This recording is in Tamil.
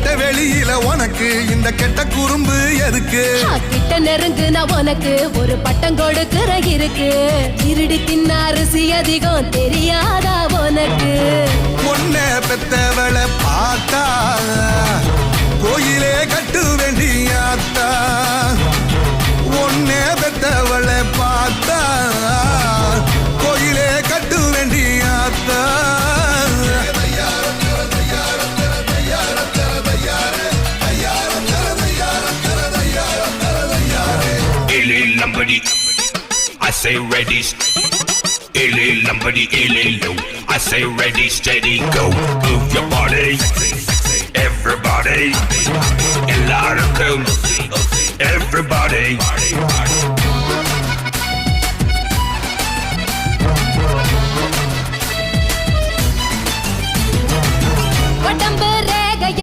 வெட்ட வெளியில உனக்கு இந்த கெட்ட குறும்பு எதுக்கு? கிட்ட நெருங்கு நான் உனக்கு ஒரு பட்டம் கொடுக்கிற இருக்கு. இருடி தின்ன அரிசி அதிகம் தெரியாதா உனக்கு? பொண்ண பெத்தவளை பார்த்தா கோயிலே கட்டு வேண்டியாத்தா. ஒன்னே பெத்தவளை பார்த்தா கோயிலே கட்டு வேண்டியாத்தா. Lambadi, I say ready. Illy Lambadi, illy low. I say ready, steady, go. Move your body, everybody. A lot of them, everybody.